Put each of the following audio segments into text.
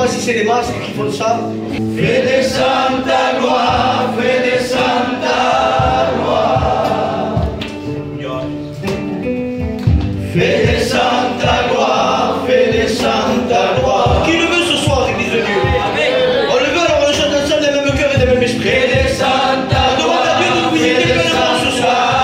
si c'est les masques qui font ça. Fede Santa gloire, Fede Santa gloire. Fede Santa gloire, Fede Santa gloire. Qui le veut ce soir, Église de Dieu? On le veut, alors on chante ensemble des mêmes cœurs et des mêmes esprits. Fede Santa On demande à Dieu de nous visiter pleinement ce soir.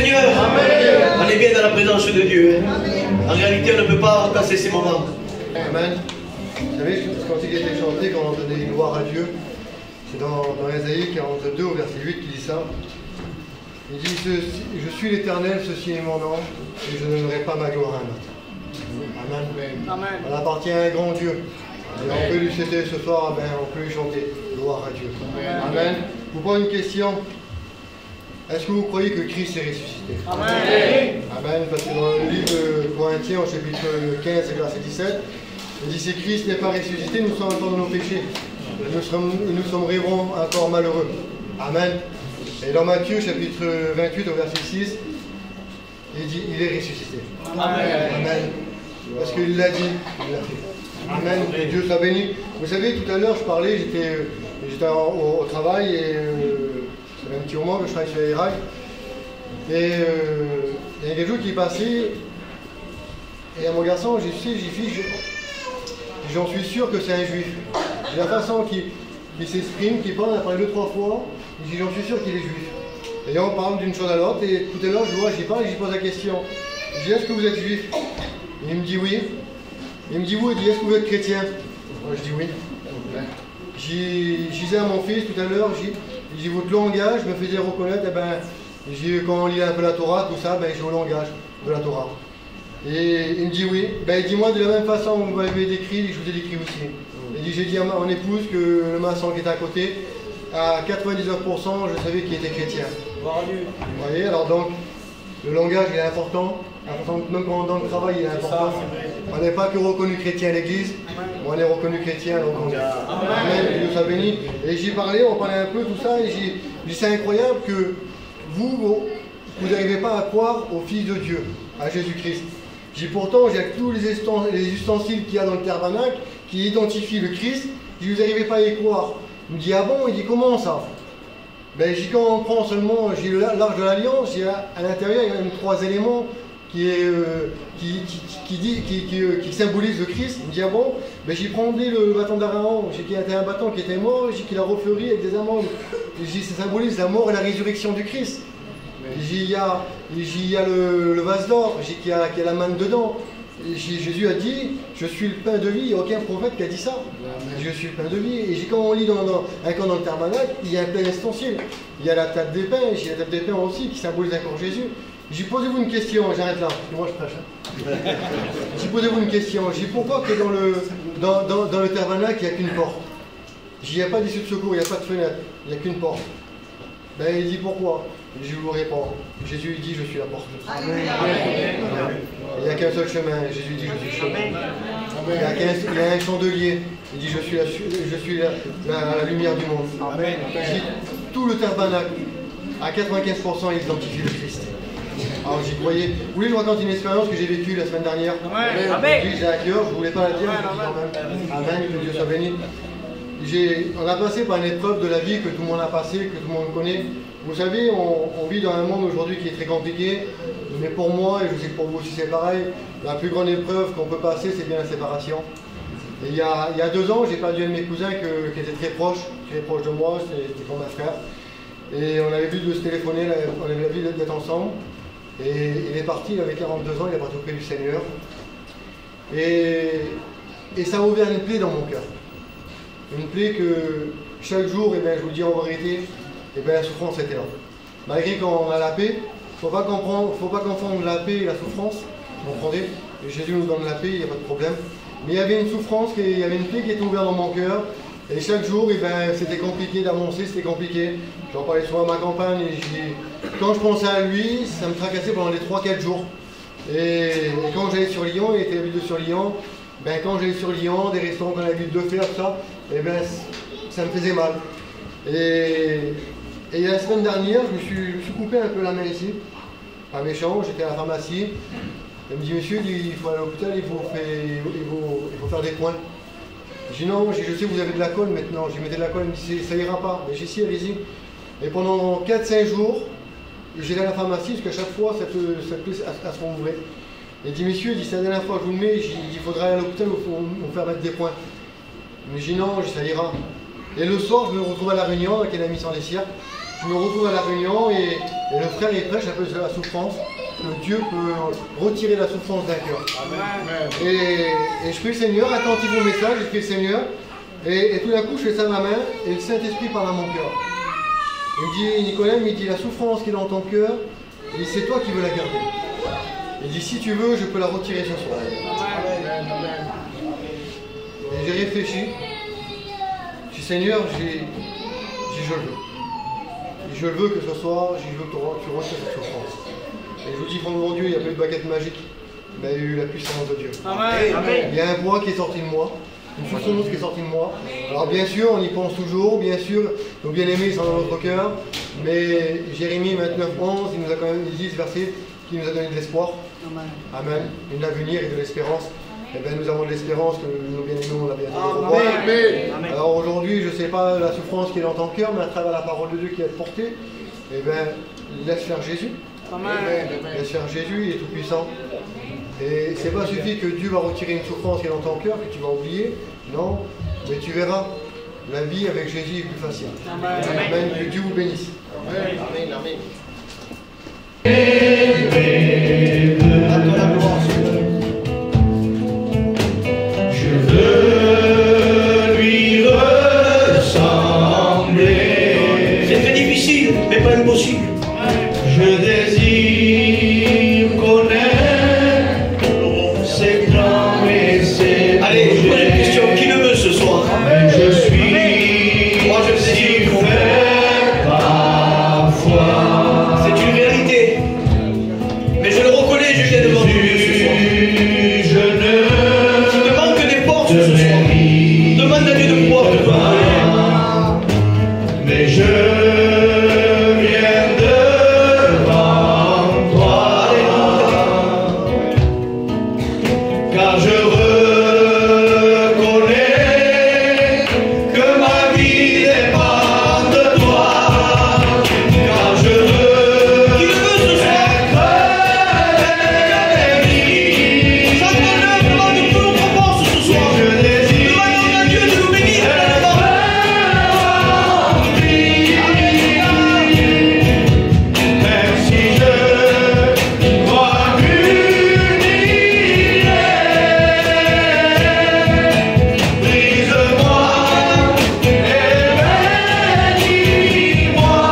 Seigneur. On est bien dans la présence de Dieu. En réalité, on ne peut pas passer ces moments. Amen. Vous savez, quand il était chanté, quand on donnait gloire à Dieu, c'est dans Ésaïe 42 au verset 8 qui dit ça. Il dit, je suis l'Éternel, ceci est mon nom, et je ne donnerai pas ma gloire à un autre. Amen. On appartient à un grand Dieu. Et on peut lui citer ce soir, on peut lui chanter. Gloire à Dieu. Amen. Je vous pose une question. Est-ce que vous croyez que Christ est ressuscité? Amen. Parce que dans le livre de Corinthiens, au chapitre 15, verset 17, il dit, si Christ n'est pas ressuscité, nous sommes encore dans nos péchés. Nous sommes encore malheureux. Amen. Et dans Matthieu, chapitre 28, au verset 6, il dit, il est ressuscité. Amen. Parce qu'il l'a dit, il l'a fait. Amen. Que Dieu soit béni. Vous savez, tout à l'heure, je parlais, j'étais au travail et ça fait un petit moment que je travaille sur les rails. Et il y a quelque chose qui est passé. Et à mon garçon, j'en suis sûr que c'est un juif. Et la façon qu'il s'exprime, qu'il parle, on a parlé 2-3 fois, j'en suis sûr qu'il est juif. Et on parle d'une chose à l'autre, et tout à l'heure, j'y parle et j'y pose la question. Je dis, est-ce que vous êtes juif? Et il me dit oui. Il me dit oui, il dit, est-ce que vous êtes chrétien? Moi, je dis oui. Je disais à mon fils tout à l'heure, je dis, votre langage me faisait reconnaître, quand on lit un peu la Torah, tout ça, j'ai au langage de la Torah. Et il me dit oui. Dis-moi de la même façon que vous m'avez décrit, je vous ai décrit aussi. Il dit, j'ai dit à mon épouse que le maçon qui était à côté, à 99%, je savais qu'il était chrétien. Vous voyez, alors donc, le langage il est important. Même dans le travail, il est important. On n'est pas que reconnu chrétien à l'église, on est reconnu chrétien au monde. Amen. Dieu soit béni. Et j'y parlais, on parlait un peu tout ça, et j'ai dit c'est incroyable que vous n'arrivez pas à croire au Fils de Dieu, à Jésus-Christ. J'ai pourtant, j'ai tous les ustensiles qu'il y a dans le tabernacle qui identifient le Christ, vous n'arrivez pas à y croire. Il me dit ah bon, il dit comment ça? Quand on prend seulement, j'ai l'arche de l'Alliance, à l'intérieur il y a même 3 éléments qui symbolise le Christ. Il me dit ah bon, j'y prendais le bâton d'Aaron, qui était un bâton qui était mort, qu'il a refleuri avec des amandes. Ça symbolise la mort et la résurrection du Christ. Il y a le vase d'or, qu'il y a la manne dedans. Jésus a dit, je suis le pain de vie, il n'y a aucun prophète qui a dit ça. Je suis le pain de vie. Et quand on lit dans le tabernacle, il y a un plein ustensile. Il y a la table des pains, j'ai la table des pains aussi qui symbolise encore Jésus. J'ai posé-vous une question, j'arrête là, parce que moi je prêche. J'ai posé-vous une question, j'ai pourquoi que dans le tabernacle il n'y a qu'une porte? Il n'y a pas d'issue de secours, il n'y a pas de fenêtre, il n'y a qu'une porte. Il dit pourquoi? Je vous réponds. Jésus dit je suis la porte. Amen. Il n'y a qu'un seul chemin, Jésus dit je suis le chemin. Il y a un chandelier, il dit je suis la lumière du monde. Amen. Tout le tabernacle, à 95% il identifie le Christ. Alors j'y croyais. Vous voulez que je raconte une expérience que j'ai vécue la semaine dernière? Amen. J'ai à cœur, je ne voulais pas la dire. Amen, que Dieu soit béni. On a passé par une épreuve de la vie que tout le monde a passé, que tout le monde connaît. Vous savez, on vit dans un monde aujourd'hui qui est très compliqué, mais pour moi, et je sais que pour vous aussi c'est pareil, la plus grande épreuve qu'on peut passer, c'est bien la séparation. Et il y a 2 ans, j'ai perdu un de mes cousins qui était très proche de moi, c'était comme un frère. Et on avait vu de se téléphoner, on avait vu d'être ensemble. Et il est parti, il avait 42 ans, il est parti auprès du Seigneur. Et ça a ouvert une plaie dans mon cœur. Une plaie que chaque jour, je vous le dis en vérité, la souffrance était là. Malgré qu'on a la paix, il ne faut pas confondre la paix et la souffrance. Vous comprenez? Jésus nous donne la paix, il n'y a pas de problème. Mais il y avait une souffrance, il y avait une plaie qui était ouverte dans mon cœur. Et chaque jour, c'était compliqué d'avancer, c'était compliqué. J'en parlais souvent à ma compagne et quand je pensais à lui, ça me tracassait pendant les 3-4 jours. Et quand j'allais sur Lyon, il était habitué sur Lyon, quand j'allais sur Lyon, des restaurants qu'on a l'habitude de faire, ça, ça me faisait mal. Et la semaine dernière, je me suis coupé un peu la main ici. Pas méchant, j'étais à la pharmacie. Elle me dit, monsieur, il faut aller à l'hôpital, il faut faire des points. Je dis non, je sais que vous avez de la colle maintenant. Je mettais de la colle, elle me dit ça ira pas. Mais j'ai dit si, allez-y. Et pendant 4-5 jours, j'allais à la pharmacie parce qu'à chaque fois, ça peut se rouvrir. Elle dit monsieur, c'est la dernière fois que je vous le mets, il faudra aller à l'hôpital pour me faire mettre des points. Mais je dis non, ça ira. Et le soir, je me retrouve à la Réunion avec un ami sans les cirques. Je me retrouve à la Réunion et Et le frère, il prêche un peu sur la souffrance, que Dieu peut retirer la souffrance d'un cœur. Et je prie le Seigneur, attentif au message, je prie le Seigneur, et tout d'un coup, je fais ça à ma main, et le Saint-Esprit parle à mon cœur. Il me dit, Nicolas, il dit, la souffrance qui est dans ton cœur, il dit, c'est toi qui veux la garder. Il dit, si tu veux, je peux la retirer ce soir. Et j'ai réfléchi. J'ai dit, Seigneur, je le veux. Je veux que ce soir, je veux que tu retires cette souffrance. Et je vous dis, mon Dieu, il n'y a pas eu de baguette magique, mais il y a eu la puissance de Dieu. Amen. Il y a un poids qui est sorti de moi, une souffrance qui est sortie de moi. Alors bien sûr, on y pense toujours, bien sûr, nos bien-aimés sont dans notre cœur, mais Jérémie 29, 11, il nous a quand même dit ce verset qui nous a donné de l'espoir. Amen. Une avenir et de l'espérance. Eh bien, nous avons de l'espérance que nos bien-aimés ont la bientôt. Alors aujourd'hui, je ne sais pas la souffrance qui est dans ton cœur, mais à travers la parole de Dieu qui est portée, eh bien, laisse faire Jésus. Laisse faire Jésus, il est tout puissant. Et c'est pas suffit que Dieu va retirer une souffrance qui est dans ton cœur, que tu vas oublier. Non, mais tu verras, la vie avec Jésus est plus facile. Amen. Que Dieu vous bénisse. Amen. Amen. Je veux lui ressembler. C'est très difficile, mais pas impossible. Je désire connaître ses plans et ses Allez, je pose une question. Qui le veut ce soir? Je suis Moi, je sais. fait parfois. C'est une réalité. Mais je le reconnais, je viens devant Dieu ce soir. Je ne Tu te manques des portes ce soir. Demande à Dieu de pouvoir te voir. mais je viens devant toi, car je reconnais que ma vie dépend de toi, car je veux Qui le veut ce soir? être béni. Chaque honneur demande toute notre force ce soir. Je désire Demandons à Dieu de nous bénir. même si je dois m'humilier, brise-moi et bénis-moi.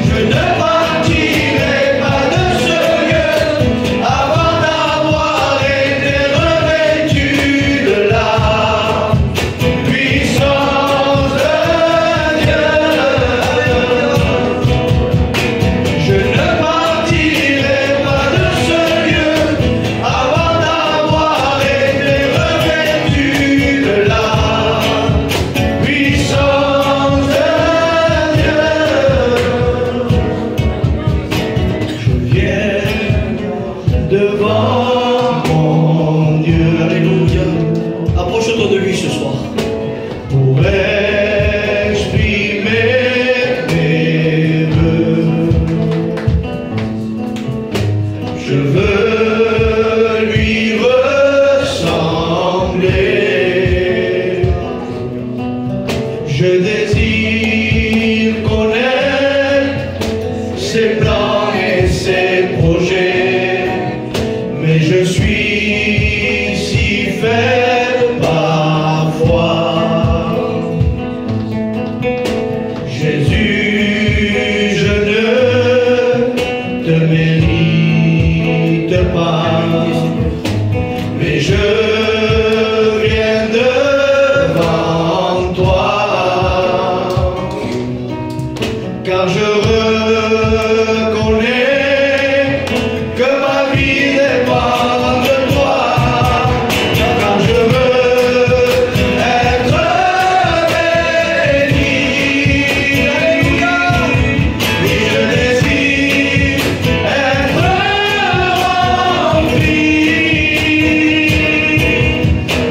Je ne partirai pas de ce lieu avant d'avoir été revêtu de la puissance de Dieu. Je ne partirai pas de ce lieu avant d'avoir été revêtu de la puissance de Dieu. Je viens devant mon Dieu. Alléluia. Approche-toi de lui ce soir. Pour exprimer mes vœux, je veux lui ressembler. Je désire connaître ses plans et ses projets, mais je suis si faible parfois. Jésus, je ne te mérite pas, mais je viens devant toi, car je reconnais que ma vie dépend de toi, car je veux être béni. Oui, je désire être rempli,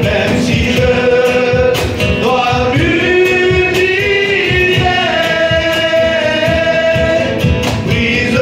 même si je dois m'humilier. Brise-moi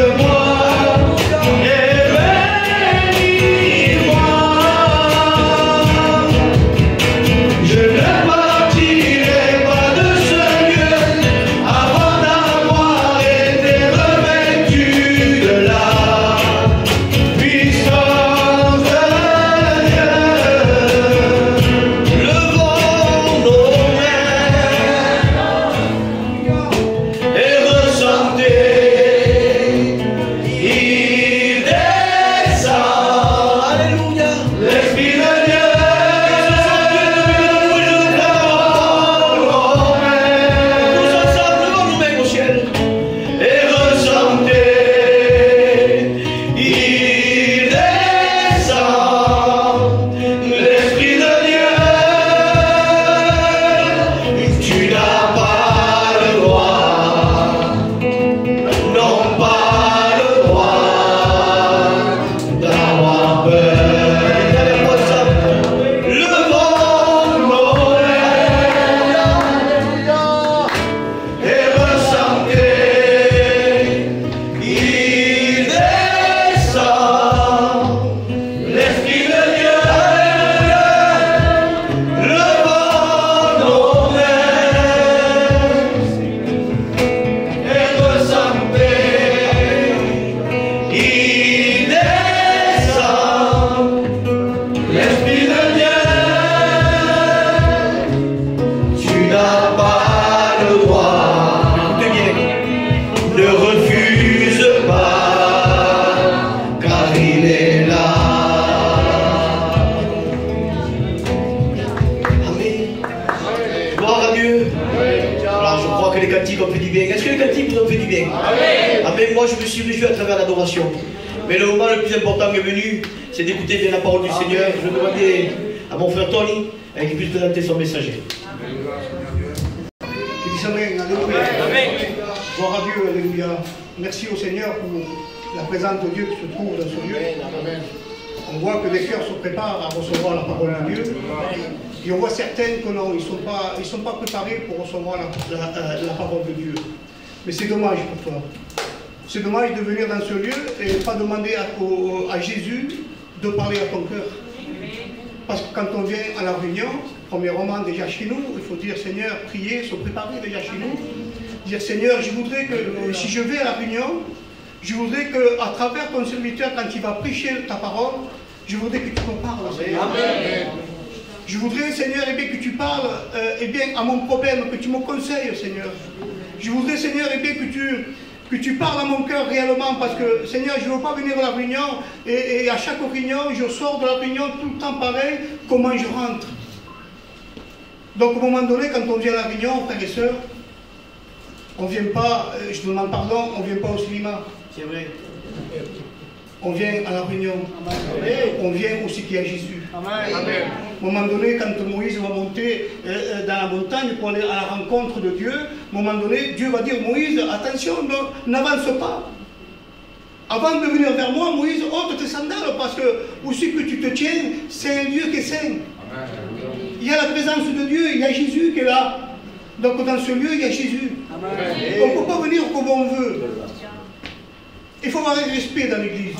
Amen. Moi, je me suis réjoui à travers l'adoration. Mais le moment le plus important est venu, c'est d'écouter bien la parole du Seigneur. Je vais demander à mon frère Tony qu'il puisse présenter son messager. Amen. Gloire à Dieu, alléluia. Merci au Seigneur pour la présence de Dieu qui se trouve dans ce lieu. Amen. On voit que les cœurs se préparent à recevoir la parole de Dieu. Et on voit certains que non, ils ne sont pas préparés pour recevoir la parole de Dieu. Mais c'est dommage pour toi. C'est dommage de venir dans ce lieu et pas demander à Jésus de parler à ton cœur. Parce que quand on vient à la réunion, premièrement déjà chez nous, il faut dire Seigneur, prier, se préparer déjà chez nous. Dire Seigneur, je voudrais que si je vais à la réunion, je voudrais qu'à travers ton serviteur, quand il va prêcher ta parole, je voudrais que tu me parles, Seigneur. Amen. Je voudrais, Seigneur, eh bien, que tu parles à mon problème, que tu me conseilles, Seigneur. Je voudrais, Seigneur, eh bien, que tu parles à mon cœur réellement, parce que, Seigneur, je ne veux pas venir à la réunion, et à chaque réunion, je sors de la réunion tout le temps pareil, comment je rentre. Donc, au moment donné, quand on vient à la réunion, frères et sœurs, on ne vient pas, je demande pardon, on ne vient pas au cinéma. C'est vrai. On vient à la réunion. Amen. On vient aussi qu'il y a Jésus. Amen. Amen. À un moment donné, quand Moïse va monter dans la montagne pour aller à la rencontre de Dieu, à un moment donné, Dieu va dire Moïse, attention, n'avance pas. Avant de venir vers moi, Moïse, ôte tes sandales, parce que où c'est que tu te tiens, c'est un Dieu qui est saint. Amen. Il y a la présence de Dieu, il y a Jésus qui est là. Donc dans ce lieu, il y a Jésus. Amen. On ne peut pas venir comme on veut. Il faut avoir un respect dans l'église.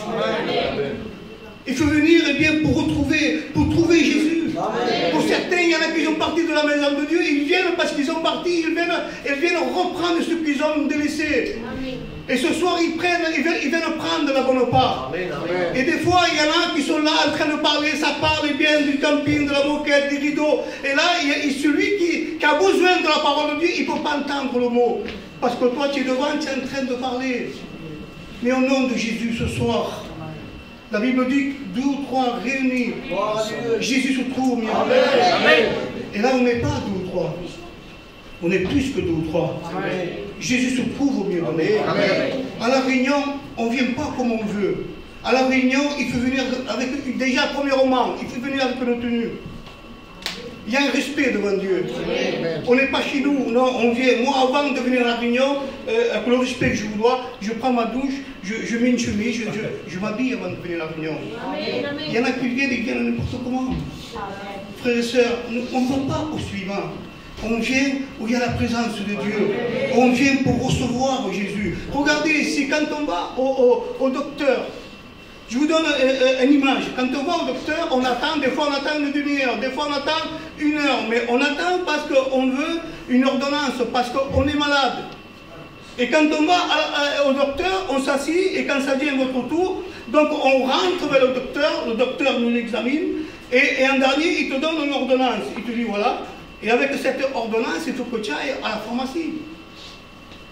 Il faut venir pour trouver Jésus. Amen. Pour certains, il y en a qui sont partis de la maison de Dieu, ils viennent parce qu'ils sont partis, ils viennent reprendre ce qu'ils ont délaissé. Amen. Et ce soir, ils viennent prendre la bonne part. Amen. Amen. Et des fois, il y en a qui sont là en train de parler, ça parle bien du camping, de la moquette, des rideaux. Et là, celui qui a besoin de la parole de Dieu, il ne peut pas entendre le mot. Parce que toi, tu es devant, tu es en train de parler. Mais au nom de Jésus ce soir, la Bible dit 2 ou 3 réunis, Jésus se trouve. Amen. Amen. Et là, on n'est pas 2 ou 3. On est plus que 2 ou 3. Amen. Jésus se trouve au milieu de nous. À la réunion, on ne vient pas comme on veut. À la réunion, il faut venir avec, déjà premièrement, il faut venir avec une tenue. Il y a un respect devant Dieu. Amen. On n'est pas chez nous, non, on vient. Moi, avant de venir à la réunion, avec le respect que je vous dois, je prends ma douche, je mets une chemise, je m'habille avant de venir à la réunion. Amen. Il y en a qui viennent n'importe comment. Amen. Frères et sœurs, on ne va pas au suivant. On vient où il y a la présence de Dieu. On vient pour recevoir Jésus. Regardez ici, quand on va au docteur, je vous donne une image. Quand on va au docteur, on attend, des fois on attend une demi-heure, des fois on attend 1 heure, mais on attend parce qu'on veut une ordonnance, parce qu'on est malade. Et quand on va au docteur, on s'assied, et quand ça vient votre tour, donc on rentre vers le docteur nous examine, et en dernier, il te donne une ordonnance. Il te dit voilà, et avec cette ordonnance, il faut que tu ailles à la pharmacie.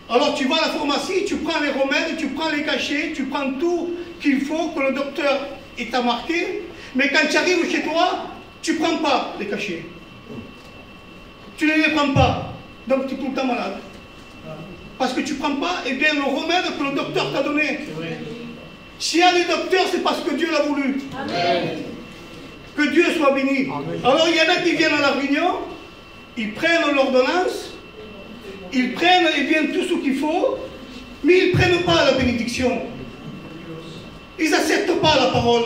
Alors tu vas à la pharmacie, tu prends les remèdes, tu prends les cachets, tu prends tout qu'il faut que le docteur t'a marqué, mais quand tu arrives chez toi, tu ne prends pas les cachets. Tu ne les prends pas, donc tu es tout le temps malade. Parce que tu ne prends pas le remède que le docteur t'a donné. S'il y a des docteurs, c'est parce que Dieu l'a voulu. Amen. Que Dieu soit béni. Amen. Alors il y en a qui viennent à la réunion, ils prennent l'ordonnance, ils prennent tout ce qu'il faut, mais ils ne prennent pas la bénédiction. Ils n'acceptent pas la parole.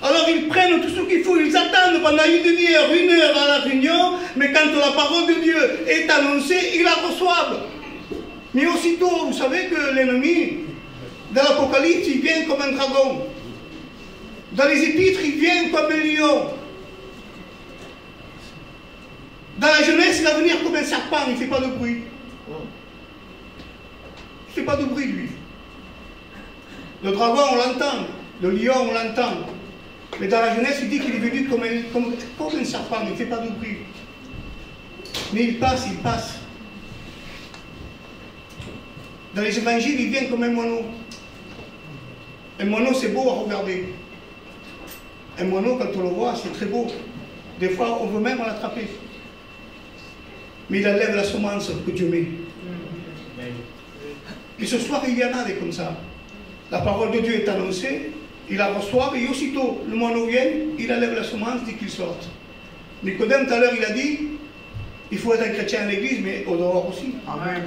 Alors ils prennent tout ce qu'il faut, ils attendent pendant une demi-heure, 1 heure à la réunion, mais quand la parole de Dieu est annoncée, ils la reçoivent. Mais aussitôt, vous savez que l'ennemi, dans l'Apocalypse, il vient comme un dragon. Dans les Épîtres, il vient comme un lion. Dans la Genèse, il va venir comme un serpent, il ne fait pas de bruit. Il ne fait pas de bruit, lui. Le dragon, on l'entend. Le lion, on l'entend. Mais dans la Genèse, il dit qu'il est venu comme un serpent, il ne fait pas de bruit. Mais il passe, il passe. Dans les évangiles, il vient comme un moineau. Un moineau, c'est beau à regarder. Un moineau, quand on le voit, c'est très beau. Des fois, on veut même l'attraper. Mais il enlève la semence que Dieu met. Et ce soir, il y en a des comme ça. La parole de Dieu est annoncée, il la reçoit, et aussitôt, le moineau vient, il enlève la semence, dit qu'il sorte. Nicodème, tout à l'heure, il a dit, il faut être un chrétien à l'église, mais au dehors aussi. Amen.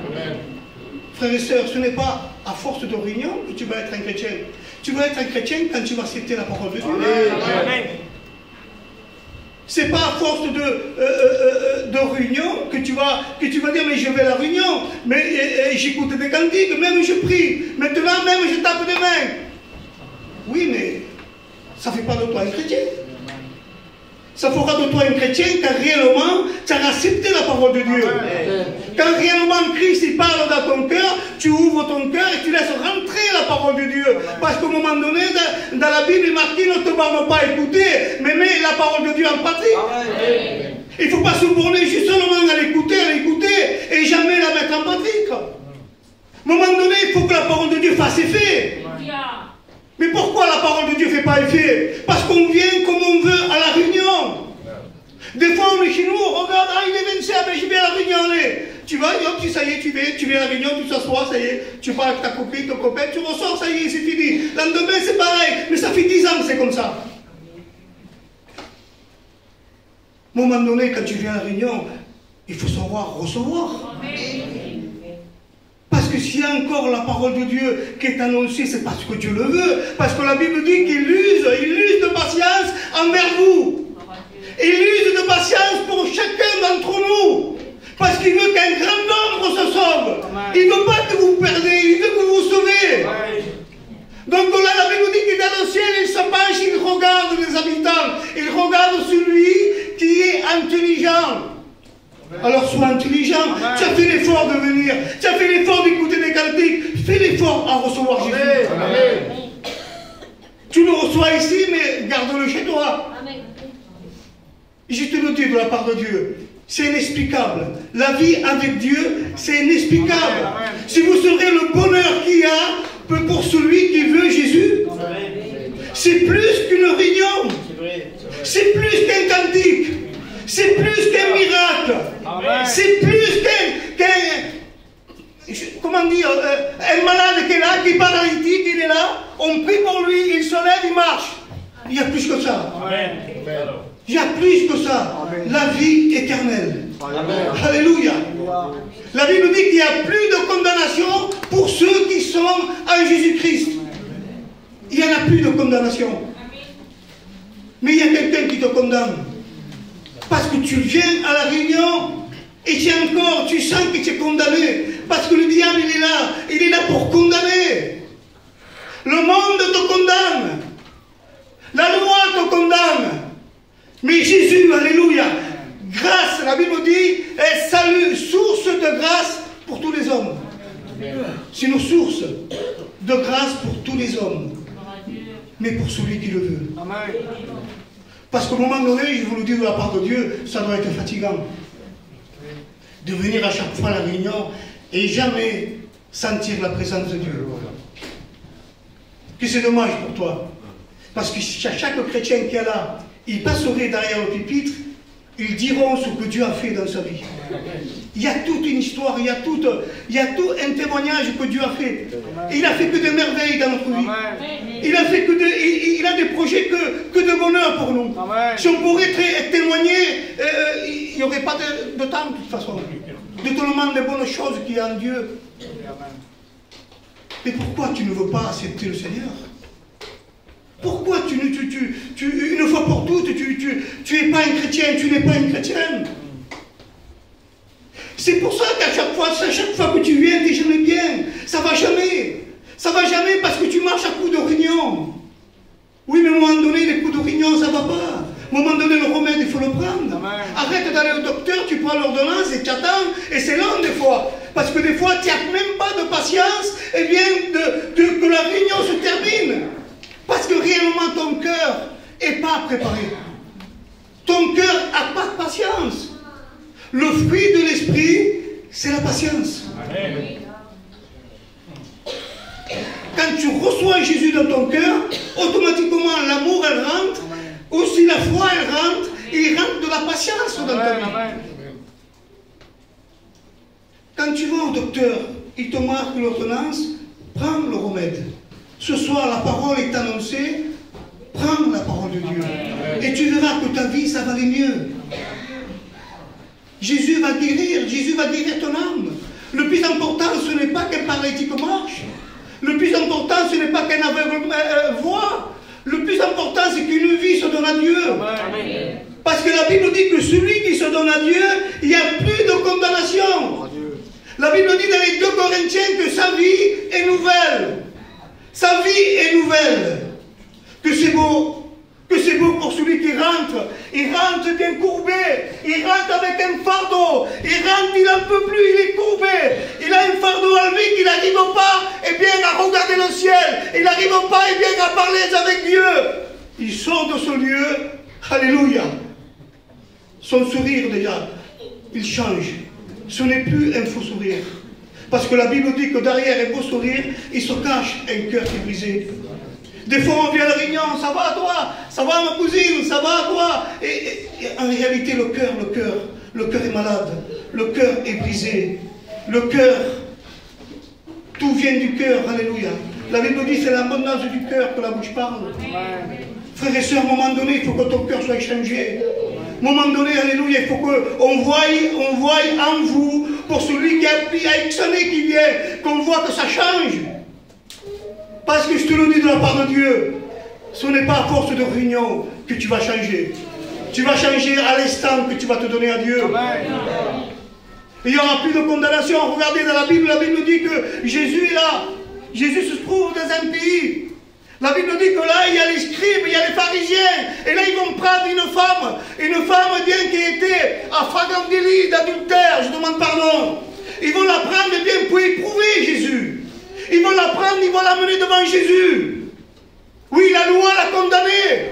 Frères et sœurs, ce n'est pas à force de réunion que tu vas être un chrétien. Tu vas être un chrétien quand tu vas accepter la parole de Dieu. Amen. C'est pas à force de réunion que tu vas dire mais je vais à la réunion, mais j'écoute des cantiques, même je prie, maintenant même je tape des mains. Oui, mais ça ne fait pas de toi un chrétien. Ça fera de toi un chrétien quand réellement tu as accepté la parole de Dieu. Quand réellement Christ il parle dans ton cœur, tu ouvres ton cœur et tu laisses rentrer la parole de Dieu. Parce qu'à un moment donné, dans la Bible, il est marqué ne te borne pas à écouter, mais mets la parole de Dieu en pratique. Il ne faut pas se borner juste seulement à l'écouter et jamais la mettre en pratique. À un moment donné, il faut que la parole de Dieu fasse effet. Mais pourquoi la parole de Dieu ne fait pas effet? Parce qu'on vient comme on veut à la réunion. Des fois, on est chez nous, on regarde, ah, il est 25, mais je vais à la réunion, allez. Tu vas, hop, ça y est, tu viens à la réunion, tu t'assois, ça y est, tu parles avec ta copine, ton copain, tu ressors, ça y est, c'est fini. Lendemain, c'est pareil, mais ça fait 10 ans que c'est comme ça. À un moment donné, quand tu viens à la réunion, il faut savoir recevoir. Parce que s'il y a encore la parole de Dieu qui est annoncée, c'est parce que Dieu le veut. Parce que la Bible dit qu'il use de patience envers vous. Il use de patience pour chacun d'entre nous. Parce qu'il veut qu'un grand nombre se sauve. Il ne veut pas que vous perdez, il veut que vous vous sauvez. Donc là, la Bible dit qu'il est dans le ciel, il se penche, il regarde les habitants. Il regarde celui qui est intelligent. Alors sois intelligent. Tu as fait l'effort de venir. Tu as fait l'effort d'écouter des cantiques. Fais l'effort à recevoir Jésus. Amen. Tu le reçois ici, mais garde-le chez toi. Amen. Je te le dis de la part de Dieu. C'est inexplicable. La vie avec Dieu, c'est inexplicable. Amen. Si vous saurez le bonheur qu'il y a pour celui qui veut Jésus, c'est plus qu'une réunion. C'est plus qu'un cantique. C'est plus qu'un miracle. C'est plus qu'un comment dire, un malade qui est là, qui est paralytique, il est là, on prie pour lui, il se lève, il marche. Il y a plus que ça. Amen. Il y a plus que ça. Amen. La vie éternelle. Amen. Alléluia. La Bible dit qu'il n'y a plus de condamnation pour ceux qui sont en Jésus-Christ. Il n'y en a plus de condamnation. Mais il y a quelqu'un qui te condamne. Parce que tu viens à la réunion et tu sens que tu es condamné. Parce que le diable, il est là pour condamner. Le monde te condamne. La loi te condamne. Mais Jésus, alléluia, grâce, la Bible dit, est salut, source de grâce pour tous les hommes. C'est une source de grâce pour tous les hommes. Mais pour celui qui le veut. Amen. Parce qu'au moment donné, je vous le dis de la part de Dieu, ça doit être fatigant. De venir à chaque fois à la réunion et jamais sentir la présence de Dieu. Que c'est dommage pour toi. Parce que chaque chrétien qui est là, il passerait derrière le pupitre, ils diront ce que Dieu a fait dans sa vie. Il y a toute une histoire, il y a tout un témoignage que Dieu a fait. Et il a fait que des merveilles dans notre vie. Il a fait il a des projets que de bonheur pour nous. Si on pourrait témoigner, il n'y aurait pas de temps de toute façon. De tellement de bonnes choses qu'il y a en Dieu. Mais pourquoi tu ne veux pas accepter le Seigneur? Pourquoi une fois pour toutes, tu n'es pas un chrétien, tu n'es pas une chrétienne? C'est pour ça qu'à chaque fois que tu viens, tu dis jamais bien. Ça va jamais. Ça va jamais parce que tu marches à coups de réunion. Oui, mais à un moment donné, les coups de réunion, ça ne va pas. À un moment donné, le remède, il faut le prendre. Amen. Arrête d'aller au docteur, tu prends l'ordonnance et tu attends. Et c'est long des fois. Parce que des fois, tu n'as même pas de patience et bien que la réunion se termine. Parce que réellement, ton cœur n'est pas préparé. Ton cœur n'a pas de patience. Le fruit de l'esprit, c'est la patience. Amen. Quand tu reçois Jésus dans ton cœur, automatiquement l'amour, elle rentre. Aussi la foi, elle rentre. Et il rentre de la patience dans ta vie. Quand tu vas au docteur, il te marque l'ordonnance, prends le remède. Ce soir, la parole est annoncée, prends la parole de Dieu. Et tu verras que ta vie, ça va aller mieux. Jésus va guérir ton âme. Le plus important, ce n'est pas qu'un paralytique marche. Le plus important, ce n'est pas qu'un aveugle voit. Le plus important, c'est qu'une vie se donne à Dieu. Amen. Parce que la Bible dit que celui qui se donne à Dieu, il n'y a plus de condamnation. La Bible dit dans les 2 Corinthiens que sa vie est nouvelle. Sa vie est nouvelle. Que c'est beau. Que c'est beau pour celui qui rentre. Il rentre bien courbé. Il rentre avec un fardeau. Il rentre, il n'en peut plus, il est courbé. Il a un fardeau à lui qu'il n'arrive pas à regarder le ciel. Il n'arrive pas à parler avec Dieu. Il sort de ce lieu. Alléluia. Son sourire déjà, il change. Ce n'est plus un faux sourire. Parce que la Bible dit que derrière un beau sourire, il se cache un cœur qui est brisé. Des fois, on vient à la réunion, ça va à toi, ça va à ma cousine, ça va à toi. Et en réalité, le cœur est malade. Le cœur est brisé. Le cœur, tout vient du cœur, alléluia. La Bible dit, c'est l'abondance du cœur que la bouche parle. Frères et sœurs, à un moment donné, il faut que ton cœur soit changé. À un moment donné, alléluia, il faut qu'on voie en vous, pour celui qui a X années qui vient, qu'on voit que ça change. Parce que je te le dis de la part de Dieu, ce n'est pas à force de réunion que tu vas changer. Tu vas changer à l'instant que tu vas te donner à Dieu. Il n'y aura plus de condamnation. Regardez dans la Bible dit que Jésus est là. Jésus se trouve dans un pays. La Bible dit que là, il y a les scribes, il y a les pharisiens. Et là, ils vont prendre une femme bien qui était à flagrant délit d'adultère. Je demande pardon. Ils vont la prendre bien pour éprouver Jésus. Ils vont la prendre, ils vont l'amener devant Jésus. Oui, la loi l'a condamnée.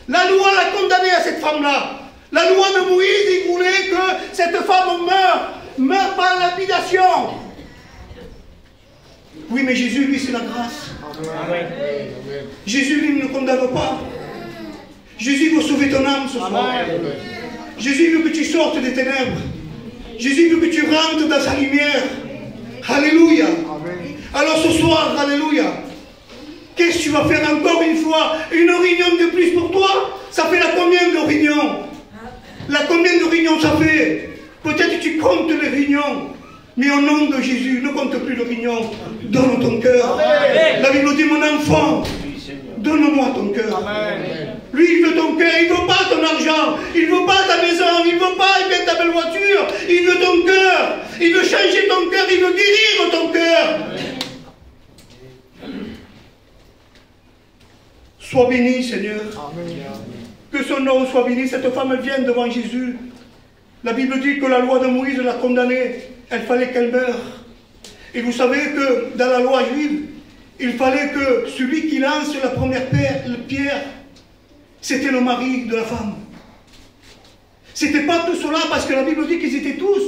La loi l'a condamnée à cette femme-là. La loi de Moïse, il voulait que cette femme meure par lapidation. Oui, mais Jésus, lui, c'est la grâce. Amen. Jésus, lui, ne condamne pas. Jésus veut sauver ton âme ce soir. Amen. Jésus veut que tu sortes des ténèbres. Jésus veut que tu rentres dans sa lumière. Alléluia. Amen. Alors ce soir, alléluia. Qu'est-ce que tu vas faire encore une fois? Une réunion de plus pour toi? Ça fait la combien de réunions? La combien de réunions ça fait? Peut-être que tu comptes les réunions. Mais au nom de Jésus, ne compte plus les réunions. Donne ton cœur. Amen. La Bible dit, mon enfant, donne-moi ton cœur. Lui, il veut ton cœur. Il ne veut pas ton argent. Il ne veut pas ta maison. Il ne veut pas ta belle voiture. Il veut ton cœur. Il veut changer ton cœur. Il veut guérir ton cœur. Sois béni, Seigneur. Amen. Que son nom soit béni. Cette femme vient devant Jésus. La Bible dit que la loi de Moïse l'a condamnée. Il fallait qu'elle meure. Et vous savez que dans la loi juive, il fallait que celui qui lance la première pierre, c'était le mari de la femme. C'était pas tout cela parce que la Bible dit qu'ils étaient tous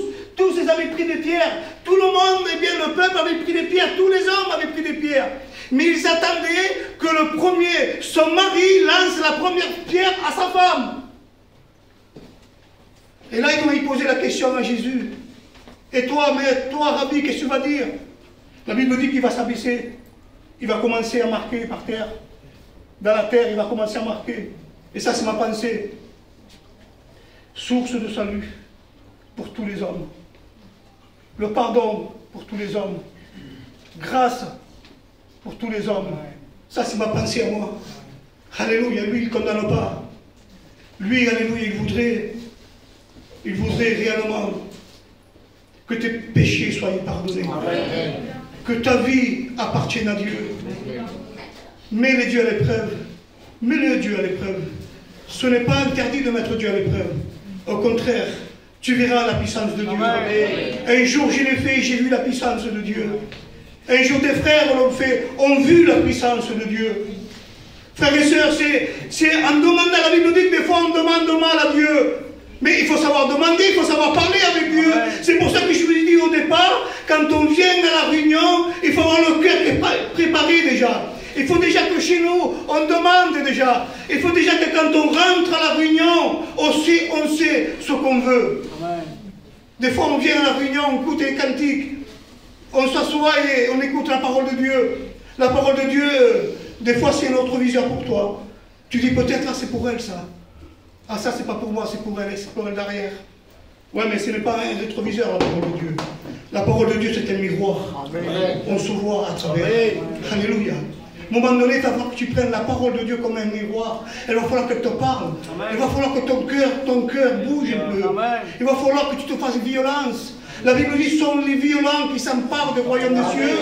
ils avaient pris des pierres. Tout le monde, eh bien le peuple avait pris des pierres. Tous les hommes avaient pris des pierres. Mais ils attendaient que le premier, son mari, lance la première pierre à sa femme. Et là, ils vont y poser la question à Jésus. Et toi, Rabbi, qu'est-ce que tu vas dire? La Bible dit qu'il va s'abaisser. Il va commencer à marquer par terre. Dans la terre, il va commencer à marquer. Et ça, c'est ma pensée. Source de salut pour tous les hommes. Le pardon pour tous les hommes. Grâce pour tous les hommes. Ça, c'est ma pensée à moi. Alléluia. Lui, il ne condamne pas. Lui, alléluia, il voudrait réellement que tes péchés soient pardonnés. Amen. Que ta vie appartienne à Dieu. Mets les dieux à l'épreuve. Mets-le Dieu à l'épreuve. Ce n'est pas interdit de mettre Dieu à l'épreuve. Au contraire, tu verras la puissance de Dieu. Amen. Un jour, je l'ai fait, j'ai vu la puissance de Dieu. Un jour, tes frères ont vu la puissance de Dieu. Frères et sœurs, c'est en demandant, la Bible dit que des fois on demande mal à Dieu. Mais il faut savoir demander, il faut savoir parler avec Dieu. C'est pour ça que je vous ai dit au départ, quand on vient à la réunion, il faut avoir le cœur préparé déjà. Il faut déjà que chez nous, on demande déjà. Il faut déjà que quand on rentre à la réunion, on sait ce qu'on veut. Amen. Des fois, on vient à la réunion, on écoute les cantiques. On s'assoit et on écoute la parole de Dieu. La parole de Dieu, des fois c'est un autre viseur pour toi. Tu dis peut-être là c'est pour elle ça. Ah ça c'est pas pour moi, c'est pour elle derrière. Ouais mais ce n'est pas un rétroviseur la parole de Dieu. La parole de Dieu c'est un miroir. Amen. On se voit à travers. Alléluia. À un moment donné, il va falloir que tu prennes la parole de Dieu comme un miroir. Il va falloir qu'elle te parle. Amen. Il va falloir que ton cœur bouge un peu. Amen. Il va falloir que tu te fasses violence. La Bible dit, ce sont les violents qui s'emparent du royaume des cieux.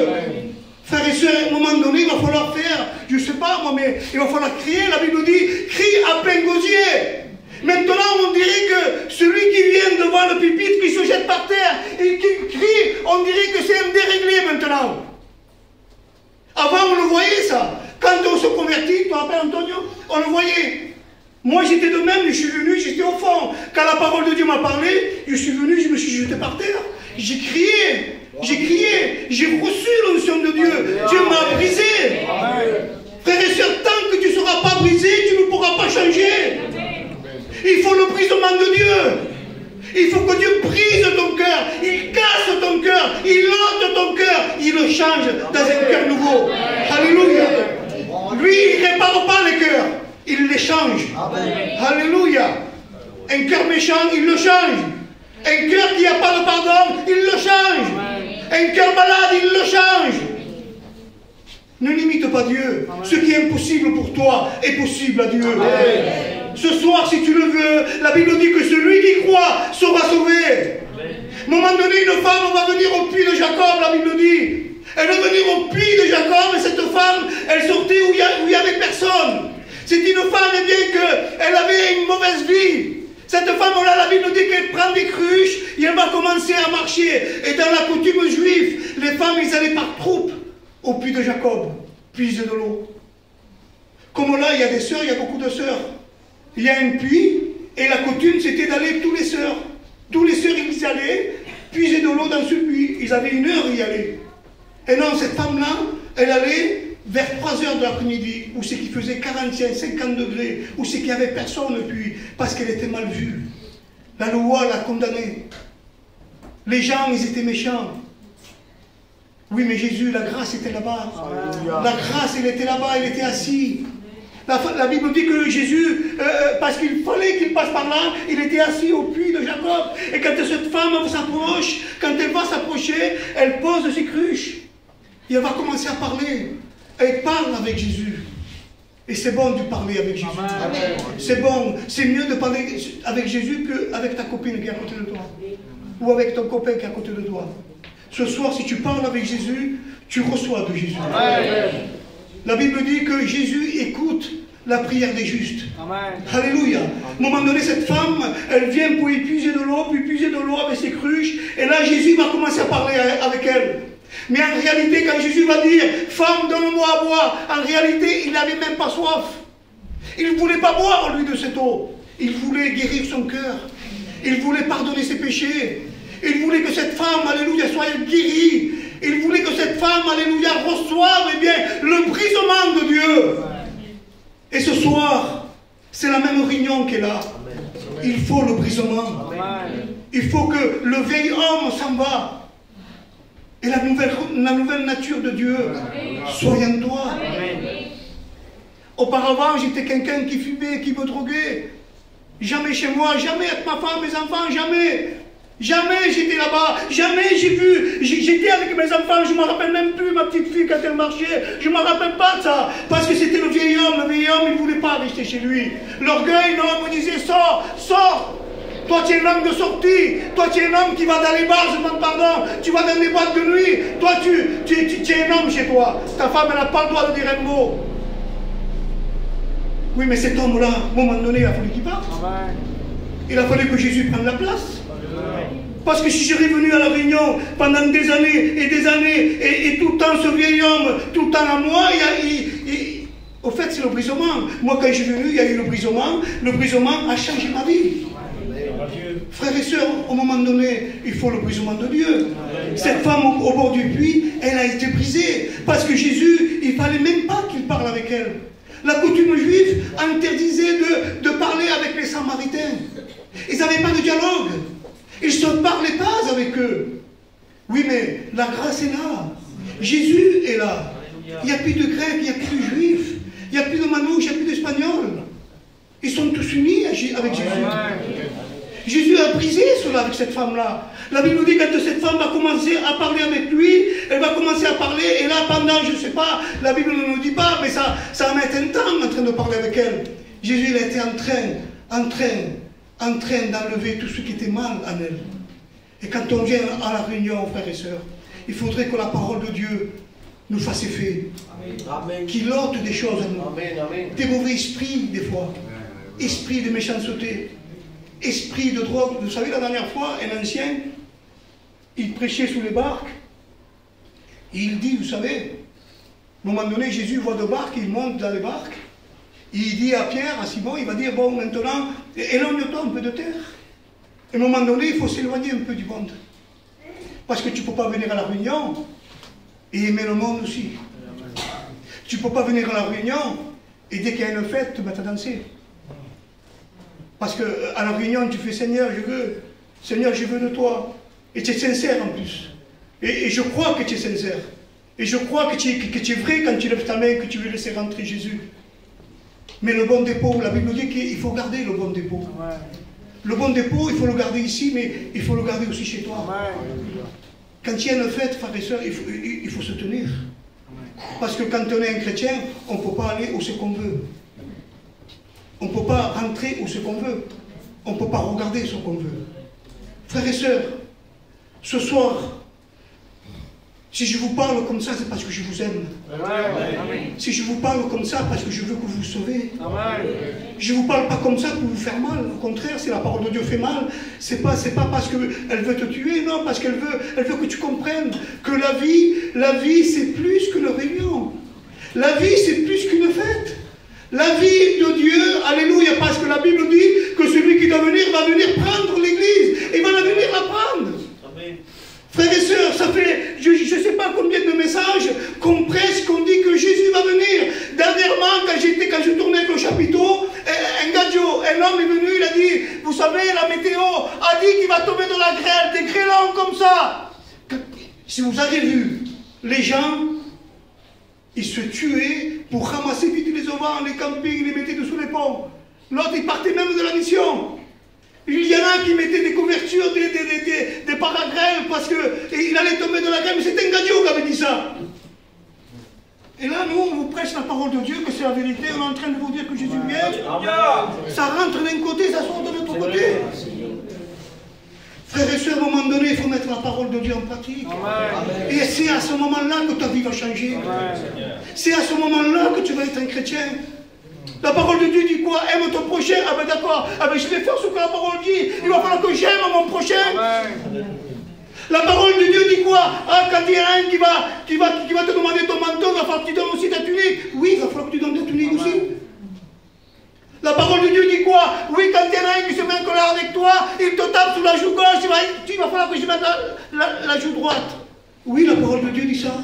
Frères et sœurs, à un moment donné, il va falloir faire, je ne sais pas moi, mais il va falloir crier. La Bible dit, crie à plein gosier. Maintenant, on dirait que celui qui vient devant le pupitre, qui se jette par terre et qui crie, on dirait que c'est un déréglé maintenant. Avant, on le voyait ça. Quand on se convertit, tu te rappelles Antonio, on le voyait. Moi, j'étais de même, je suis venu, j'étais au fond. Quand la parole de Dieu m'a parlé, je suis venu, je me suis jeté par terre. J'ai crié, j'ai reçu l'onction de Dieu. Dieu m'a brisé. Frères et sœurs, tant que tu ne seras pas brisé, tu ne pourras pas changer. Il faut le brisement de Dieu. Il faut que Dieu brise ton cœur, il casse ton cœur, il ôte ton cœur, il le change dans un cœur nouveau. Alléluia. Lui, il ne répare pas les cœurs, il les change. Alléluia. Un cœur méchant, il le change. Un cœur qui n'a pas de pardon, il le change. Un cœur malade, il le change. Ne limite pas Dieu. Ce qui est impossible pour toi est possible à Dieu. Ce soir, si tu le veux, la Bible dit que celui qui croit sera sauvé. À un moment donné, une femme va venir au puits de Jacob, la Bible dit. Elle va venir au puits de Jacob, et cette femme, elle sortait où il n'y avait personne. C'est une femme, eh bien, qu'elle avait une mauvaise vie. Cette femme-là, la Bible dit qu'elle prend des cruches, et elle va commencer à marcher. Et dans la coutume juive, les femmes, ils allaient par troupes au puits de Jacob, puiser de l'eau. Comme là, il y a des sœurs, il y a beaucoup de sœurs. Il y a un puits, et la coutume, c'était d'aller tous les sœurs. Tous les sœurs, ils y allaient, puiser de l'eau dans ce puits. Ils avaient une heure à y aller. Et non, cette femme-là, elle allait vers 3 heures de l'après-midi, où c'est qu'il faisait 45, 50 degrés, où c'est qu'il n'y avait personne au puits, parce qu'elle était mal vue. La loi l'a condamnée. Les gens, ils étaient méchants. Oui, mais Jésus, la grâce était là-bas. La grâce, elle était là-bas, elle était assise. La Bible dit que Jésus, parce qu'il fallait qu'il passe par là, il était assis au puits de Jacob. Et quand cette femme s'approche, quand elle va s'approcher, elle pose ses cruches. Et elle va commencer à parler. Elle parle avec Jésus. Et c'est bon de parler avec Jésus. C'est bon. C'est mieux de parler avec Jésus qu'avec ta copine qui est à côté de toi. Ou avec ton copain qui est à côté de toi. Ce soir, si tu parles avec Jésus, tu reçois de Jésus. Amen. La Bible dit que Jésus écoute la prière des justes. Amen. Alléluia. À un moment donné, cette femme, elle vient pour épuiser de l'eau, puis puiser de l'eau avec ses cruches. Et là, Jésus va commencer à parler avec elle. Mais en réalité, quand Jésus va dire, femme, donne-moi à boire, en réalité, il n'avait même pas soif. Il ne voulait pas boire, lui, de cette eau. Il voulait guérir son cœur. Il voulait pardonner ses péchés. Il voulait que cette femme, alléluia, soit guérie. Il voulait que cette femme, alléluia, reçoive, eh bien, le brisement de Dieu. Et ce soir, c'est la même réunion qui est là. Il faut le brisement. Il faut que le vieil homme s'en va. Et la nouvelle nature de Dieu soit en toi. Auparavant, j'étais quelqu'un qui fumait, qui me droguait. Jamais chez moi, jamais avec ma femme, mes enfants, jamais. Jamais j'étais là-bas, jamais j'ai vu, j'étais avec mes enfants, je ne me rappelle même plus ma petite fille quand elle marchait, je ne me rappelle pas de ça, parce que c'était le vieil homme, il ne voulait pas rester chez lui. L'orgueil, non, me disait, sors, sors. Toi tu es un homme de sortie, toi tu es un homme qui va dans les bars, je demande pardon, tu vas dans les boîtes de nuit, toi tu es un homme chez toi, ta femme elle n'a pas le droit de dire un mot. Oui mais cet homme-là, à un moment donné il a fallu qu'il parte. Il a fallu que Jésus prenne la place. Parce que si j'étais venu à la réunion pendant des années et tout le temps ce vieil homme, tout le temps à moi, au fait c'est le brisement. Moi quand je suis venu, il y a eu le brisement a changé ma vie. Frères et sœurs, au moment donné, il faut le brisement de Dieu. Cette femme au bord du puits, elle a été brisée. Parce que Jésus, il ne fallait même pas qu'il parle avec elle. La coutume juive interdisait de parler avec les Samaritains. Ils n'avaient pas de dialogue. Ils ne se parlaient pas avec eux. Oui, mais la grâce est là. Jésus est là. Il n'y a plus de Grecs, il n'y a plus de Juifs, il n'y a plus de Manouches, il n'y a plus d'Espagnols. Ils sont tous unis avec Jésus. Jésus a brisé cela avec cette femme-là. La Bible nous dit que quand cette femme va commencer à parler avec lui, elle va commencer à parler, et là pendant, je ne sais pas, la Bible ne nous dit pas, mais ça va mettre un temps en train de parler avec elle. Jésus il a été en train d'enlever tout ce qui était mal en elle. Et quand on vient à la réunion, frères et sœurs, il faudrait que la parole de Dieu nous fasse effet. Qu'il ôte des choses à nous. Des mauvais esprits, des fois. Esprit de méchanceté. Esprit de drogue. Vous savez, la dernière fois, un ancien, il prêchait sous les barques. Et il dit, vous savez, à un moment donné, Jésus voit deux barques, il monte dans les barques. Il dit à Pierre, à Simon, il va dire, bon, maintenant, éloigne-toi un peu de terre. Et à un moment donné, il faut s'éloigner un peu du monde. Parce que tu ne peux pas venir à la réunion et aimer le monde aussi. Tu ne peux pas venir à la réunion et dès qu'il y a une fête, te mettre à danser. Parce qu'à la réunion, tu fais Seigneur, je veux de toi. Et tu es sincère en plus. Et je crois que tu es sincère. Et je crois que tu es vrai quand tu lèves ta main, que tu veux laisser rentrer Jésus. Mais le bon dépôt, la Bible dit qu'il faut garder le bon dépôt. Le bon dépôt, il faut le garder ici, mais il faut le garder aussi chez toi. Quand il y a une fête, frères et sœurs, il faut se tenir. Parce que quand on est un chrétien, on ne peut pas aller où ce qu'on veut. On ne peut pas rentrer où ce qu'on veut. On ne peut pas regarder ce qu'on veut. Frères et sœurs, ce soir, si je vous parle comme ça, c'est parce que je vous aime. Si je vous parle comme ça, parce que je veux que vous vous sauvez. Je ne vous parle pas comme ça pour vous faire mal. Au contraire, si la parole de Dieu fait mal, c'est pas parce qu'elle veut te tuer, non, parce qu'elle veut que tu comprennes que la vie c'est plus qu'une réunion. La vie c'est plus qu'une fête. La vie de Dieu, alléluia, parce que la Bible dit que celui qui doit venir va venir prendre l'église. Il va venir la prendre. Frères et sœurs, ça fait, je ne sais pas combien de messages qu'on presse, qu'on dit que Jésus va venir. Dernièrement, quand je tournais avec le chapiteau, un gadio, un homme est venu, il a dit, vous savez, la météo a dit qu'il va tomber de la grêle, des grêlons comme ça. Si vous avez vu, les gens, ils se tuaient pour ramasser vite les auvents, les campings, les mettaient dessous les ponts. L'autre, il partait même de la mission. Il y en a qui mettaient des couvertures, des paragrèves parce qu'il allait tomber de la grève, mais c'était un gadio qui avait dit ça. Et là, nous, on vous prêche la parole de Dieu, que c'est la vérité, on est en train de vous dire que Jésus vient. Ça rentre d'un côté, ça sort de l'autre côté. Frères et sœurs, à un moment donné, il faut mettre la parole de Dieu en pratique. Et c'est à ce moment-là que ta vie va changer. C'est à ce moment-là que tu vas être un chrétien. La parole de Dieu dit quoi? Aime ton prochain. Ah ben d'accord, ah ben je vais faire ce que la parole dit. Il va falloir que j'aime mon prochain. La parole de Dieu dit quoi? Ah, quand il y en a un qui va te demander ton manteau, il va falloir que tu donnes aussi ta tunique. Oui, il va falloir que tu donnes ta tunique aussi. La parole de Dieu dit quoi? Oui, quand il y en a un qui se met en colère avec toi, il te tape sur la joue gauche, il va falloir que je mette la joue droite. Oui, la parole de Dieu dit ça.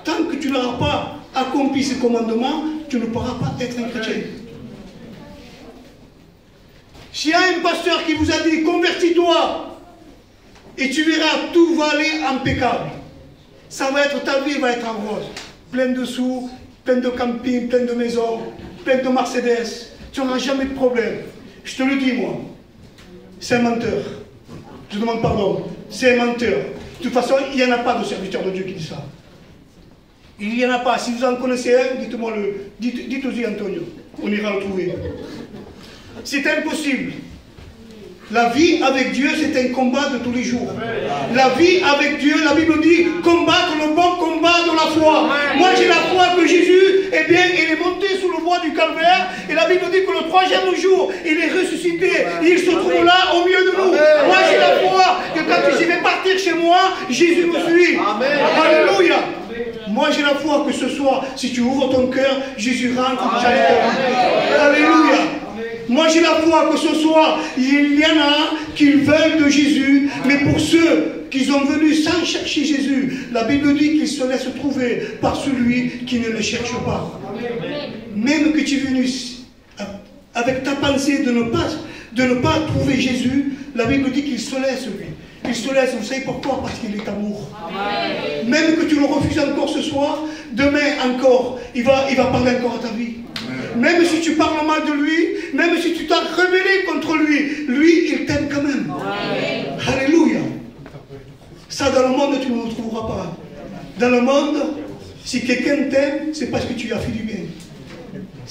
Tant que tu n'auras pas accompli ce commandement, tu ne pourras pas être un chrétien. S'il y a un pasteur qui vous a dit convertis-toi et tu verras, tout va aller impeccable. Ça va être, ta vie va être en rose. Plein de sous, plein de camping, plein de maisons, plein de Mercedes. Tu n'auras jamais de problème. Je te le dis, moi. C'est un menteur. Je demande pardon. C'est un menteur. De toute façon, il n'y en a pas de serviteur de Dieu qui dit ça. Il n'y en a pas. Si vous en connaissez un, dites-moi dites-y Antonio. On ira le trouver. C'est impossible. La vie avec Dieu, c'est un combat de tous les jours. La vie avec Dieu, la Bible dit, combattre le bon combat de la foi. Moi, j'ai la foi que Jésus, eh bien, il est monté sous le bois du calvaire. Et la Bible dit que le troisième jour, il est ressuscité. Il se trouve là, au milieu de nous. Moi, j'ai la foi que quand je vais partir chez moi, Jésus me suit. Alléluia. Moi, j'ai la foi que ce soir, si tu ouvres ton cœur, Jésus rentre déjà dans ton cœur. Alléluia. Moi, j'ai la foi que ce soir, il y en a qui veulent de Jésus, mais pour ceux qui sont venus sans chercher Jésus, la Bible dit qu'ils se laissent trouver par celui qui ne le cherche pas. Même que tu es venu avec ta pensée de ne pas trouver Jésus, la Bible dit qu'il se laisse lui. Il se laisse, vous savez pourquoi? Parce qu'il est amour. Amen. Même que tu le refuses encore ce soir, demain encore, il va parler encore à ta vie. Amen. Même si tu parles mal de lui, même si tu t'as rebellé contre lui, lui, il t'aime quand même. Amen. Alléluia. Ça, dans le monde, tu ne le trouveras pas. Dans le monde, si quelqu'un t'aime, c'est parce que tu lui as fait du bien.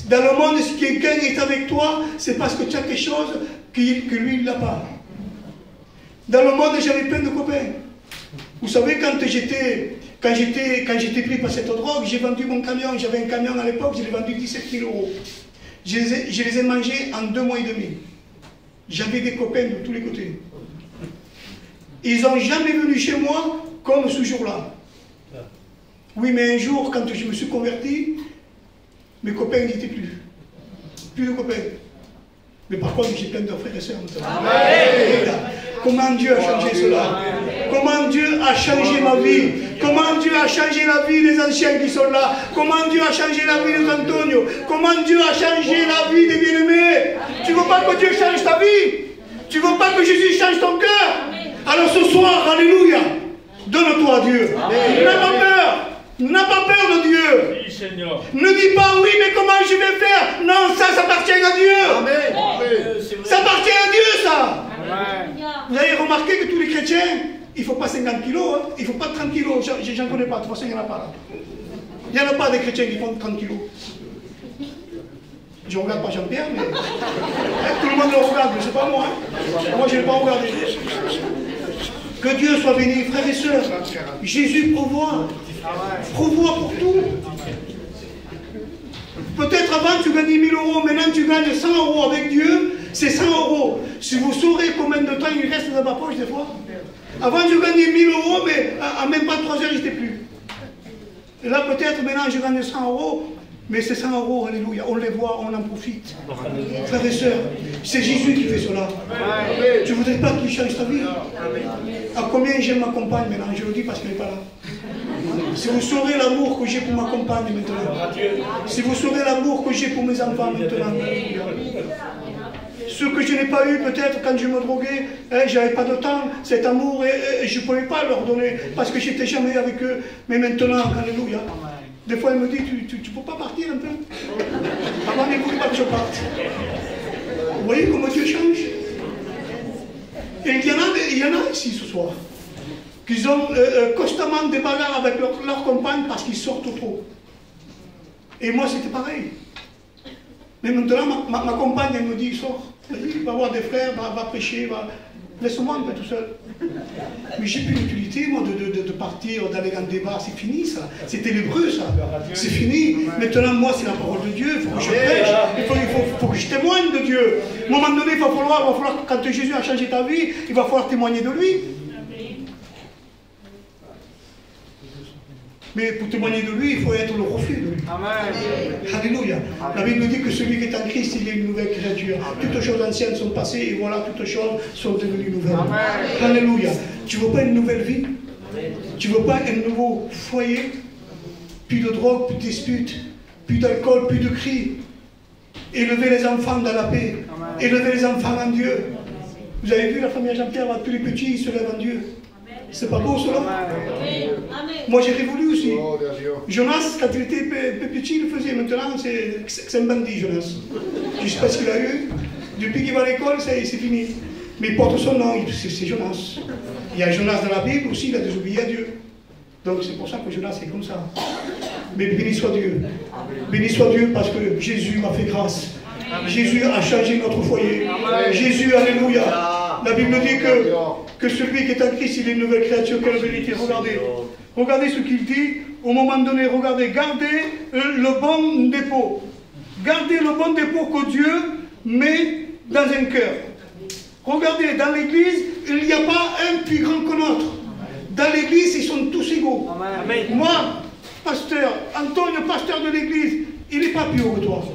Dans le monde, si quelqu'un est avec toi, c'est parce que tu as quelque chose que lui, il n'a pas. Dans le monde, j'avais plein de copains. Vous savez, quand j'étais pris par cette drogue, j'ai vendu mon camion. J'avais un camion à l'époque, je l'ai vendu 17 000 €. Je les ai mangés en 2 mois et demi. J'avais des copains de tous les côtés. Ils n'ont jamais venu chez moi comme ce jour-là. Oui, mais un jour, quand je me suis converti, mes copains n'étaient plus. Plus de copains. Mais par contre, j'ai plein de frères et sœurs maintenant. Comment Dieu a changé cela? Comment Dieu a changé ma vie? Comment Dieu a changé la vie des anciens qui sont là? Comment Dieu a changé la vie des Antonio? Comment Dieu a changé la vie des bien-aimés? Tu ne veux pas que Dieu change ta vie? Tu ne veux pas que Jésus change ton cœur? Alors ce soir, alléluia, donne-toi à Dieu. N'aie pas peur. N'aie pas peur de Dieu. Oui, Seigneur. Ne dis pas oui, mais comment je vais faire? Non, ça appartient à Dieu. Amen. Ça appartient à Dieu, ça. Amen. Vous avez remarqué que tous les chrétiens, il ne faut pas 50 kilos, hein? Il ne faut pas 30 kilos. J'en connais pas, de toute façon, il n'y en a pas là. Il n'y en a pas des chrétiens qui font 30 kilos. Je ne regarde pas Jean-Pierre, mais tout le monde le regarde, mais ce n'est pas moi. Hein? Moi, je ne l'ai pas regardé. Que Dieu soit béni, frères et sœurs. Jésus pourvoit. Pourvoit pour tout. Peut-être avant tu gagnais 1000 €, maintenant tu gagnes 100 € avec Dieu, c'est 100 €. Si vous saurez combien de temps il reste dans ma poche des fois. Avant je gagnais 1000 €, mais à même pas 3 heures, je n'étais plus. Et là peut-être maintenant je gagne 100 €, mais c'est 100 €, alléluia. On les voit, on en profite. Frères et sœurs, c'est Jésus qui fait cela. Tu ne voudrais pas qu'il change ta vie? À combien j'aime ma compagne maintenant? Je le dis parce qu'elle n'est pas là. Si vous saurez l'amour que j'ai pour ma compagne maintenant, si vous saurez l'amour que j'ai pour mes enfants maintenant, ce que je n'ai pas eu peut-être quand je me droguais, je n'avais pas de temps, cet amour, et je ne pouvais pas leur donner parce que je n'étais jamais avec eux. Mais maintenant, alléluia. Des fois, elle me dit, tu ne peux pas partir un peu? Avant, il ne voulait pas que je parte. Vous voyez comment Dieu change? Et il y en a ici ce soir, qui ont constamment des bagarres avec leur compagne parce qu'ils sortent trop. Et moi, c'était pareil. Mais maintenant, ma compagne, elle me dit, sors, va voir des frères, va prêcher, laisse-moi un peu tout seul. Mais j'ai plus l'utilité, moi, de partir, d'aller dans le débat, c'est fini, ça. C'était l'hébreu, ça. C'est fini. Maintenant, moi, c'est la parole de Dieu, il faut que je prêche, il faut que je témoigne de Dieu. À un moment donné, il va falloir, quand Jésus a changé ta vie, il va falloir témoigner de lui. Mais pour témoigner de lui, il faut être le reflet de lui. Amen. Alléluia. La Bible dit que celui qui est en Christ, il est une nouvelle créature. Toutes choses anciennes sont passées et voilà, toutes choses sont devenues nouvelles. Amen. Alléluia. Tu ne veux pas une nouvelle vie? Tu ne veux pas un nouveau foyer? Plus de drogue, plus de disputes, plus d'alcool, plus de cris. Élever les enfants dans la paix. Amen. Élever les enfants en Dieu. Vous avez vu la famille Jean-Pierre, tous les petits, ils se lèvent en Dieu. C'est pas beau cela? Amen. Moi j'ai révolu aussi. Jonas, quand il était petit, il le faisait. Maintenant, c'est un bandit, Jonas. Je ne sais pas ce qu'il a eu. Depuis qu'il va à l'école, c'est fini. Mais il porte son nom, c'est Jonas. Il y a Jonas dans la Bible aussi, il a désobéi à Dieu. Donc c'est pour ça que Jonas est comme ça. Mais béni soit Dieu. Béni soit Dieu parce que Jésus m'a fait grâce. Jésus a changé notre foyer. Jésus, alléluia. La Bible dit que celui qui est en Christ, il est une nouvelle créature. Quelle vérité. Regardez. Regardez ce qu'il dit. Au moment donné, regardez. Gardez le bon dépôt. Gardez le bon dépôt que Dieu met dans un cœur. Regardez, dans l'église, il n'y a pas un plus grand que l'autre. Dans l'église, ils sont tous égaux. Amen. Moi, pasteur, Antonio, pasteur de l'église, il n'est pas plus haut que toi.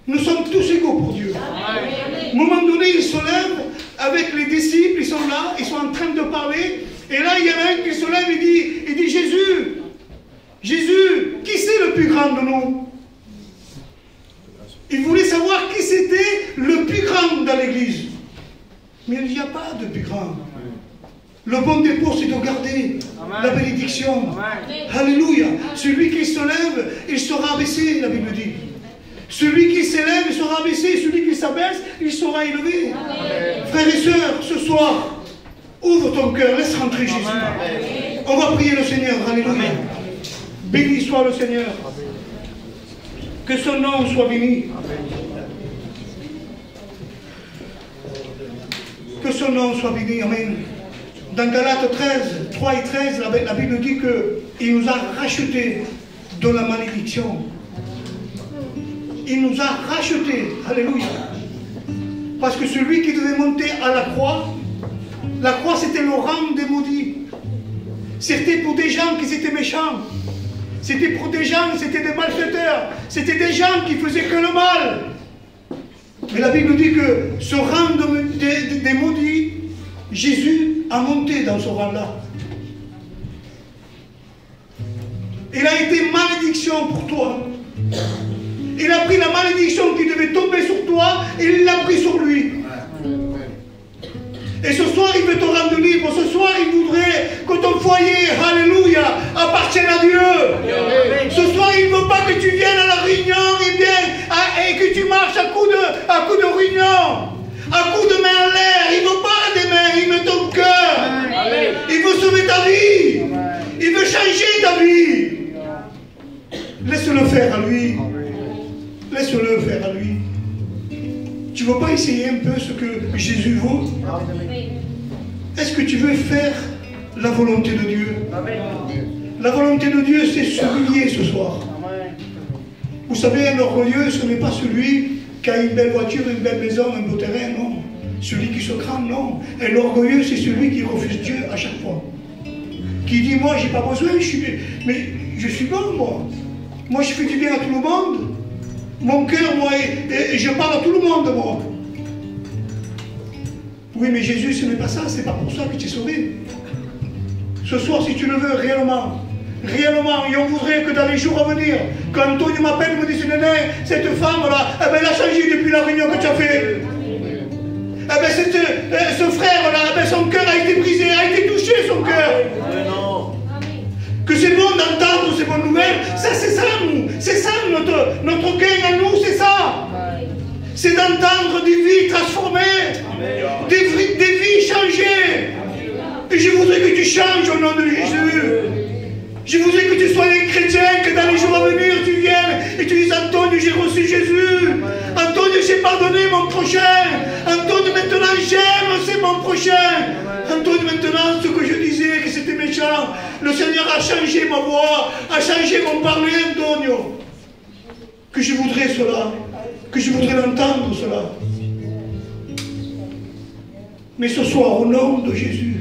Nous sommes tous égaux pour Dieu. À un moment donné, il se lève avec les disciples, ils sont là, ils sont en train de parler. Et là, il y en a un qui se lève et dit Jésus, Jésus, qui c'est le plus grand de nous? Il voulait savoir qui c'était le plus grand dans l'église. Mais il n'y a pas de plus grand. Le bon dépôt, c'est de garder la bénédiction. Alléluia. Celui qui se lève, il sera abaissé, la Bible dit. Celui qui s'élève, il sera abaissé. Celui qui s'abaisse, il sera élevé. Frères et sœurs, ce soir, ouvre ton cœur, laisse rentrer Jésus. On va prier le Seigneur. Alléluia. Béni soit le Seigneur. Que son nom soit béni. Que son nom soit béni. Amen. Dans Galates 13, 3 et 13, la Bible dit qu'il nous a rachetés de la malédiction. Il nous a rachetés. Alléluia. Parce que celui qui devait monter à la croix c'était le rang des maudits. C'était pour des gens qui étaient méchants. C'était pour des gens, c'était des malfaiteurs. C'était des gens qui faisaient que le mal. Mais la Bible dit que ce rang des maudits, Jésus a monté dans ce rang-là. Il a été malédiction pour toi. Il a pris la malédiction qui devait tomber sur toi et il l'a pris sur lui. Et ce soir, il veut te rendre libre. Ce soir, il voudrait que ton foyer, alléluia, appartienne à Dieu. Ce soir, il ne veut pas que tu viennes à la réunion et que tu marches à coup de réunion, à coup de main en l'air. Il ne veut pas des mains, il veut ton cœur. Il veut sauver ta vie. Il veut changer ta vie. Laisse-le faire à lui. Laisse-le faire à lui. Tu ne veux pas essayer un peu ce que Jésus vaut? Est-ce que tu veux faire la volonté de Dieu? La volonté de Dieu, c'est s'humilier ce soir. Vous savez, un orgueilleux, ce n'est pas celui qui a une belle voiture, une belle maison, un beau terrain, non. Celui qui se crame, non. Et l'orgueilleux, c'est celui qui refuse Dieu à chaque fois. Qui dit, moi, j'ai pas besoin, mais je suis bon, moi. Moi, je fais du bien à tout le monde. Mon cœur, moi, et je parle à tout le monde, moi. Oui, mais Jésus, ce n'est pas ça, c'est pas pour ça que tu es sauvé. Ce soir, si tu le veux réellement, et on voudrait que dans les jours à venir, quand Antonio m'appelle, me dit, Néné, cette femme-là, eh ben, elle a changé depuis la réunion que tu as fait. Eh ben, ce frère-là, eh ben, son cœur a été brisé, a été touché, son cœur. Que c'est bon d'entendre ces bonnes nouvelles, ça c'est ça nous, c'est ça notre gain à nous, c'est ça. C'est d'entendre des vies transformées, des vies changées. Et je voudrais que tu changes au nom de Jésus. Je voudrais que tu sois un chrétien, que dans les jours à venir tu viennes et tu dises, Antonio, j'ai reçu Jésus. Antonio, j'ai pardonné mon prochain. Antonio, maintenant j'aime, c'est mon prochain. Antonio, maintenant, ce que je disais, que c'était méchant, le Seigneur a changé ma voix, a changé mon parler, Antonio. Que je voudrais cela, que je voudrais l'entendre cela. Mais ce soir, au nom de Jésus,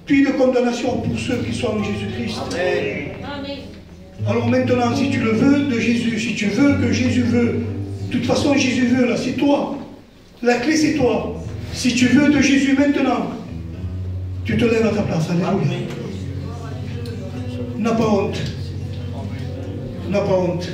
plus de condamnation pour ceux qui sont en Jésus-Christ. Alors maintenant, si tu le veux de Jésus, si tu veux que Jésus veut, de toute façon, Jésus veut, là, c'est toi. La clé, c'est toi. Si tu veux de Jésus maintenant, tu te lèves à ta place. Alléluia. N'as pas honte. N'as pas honte.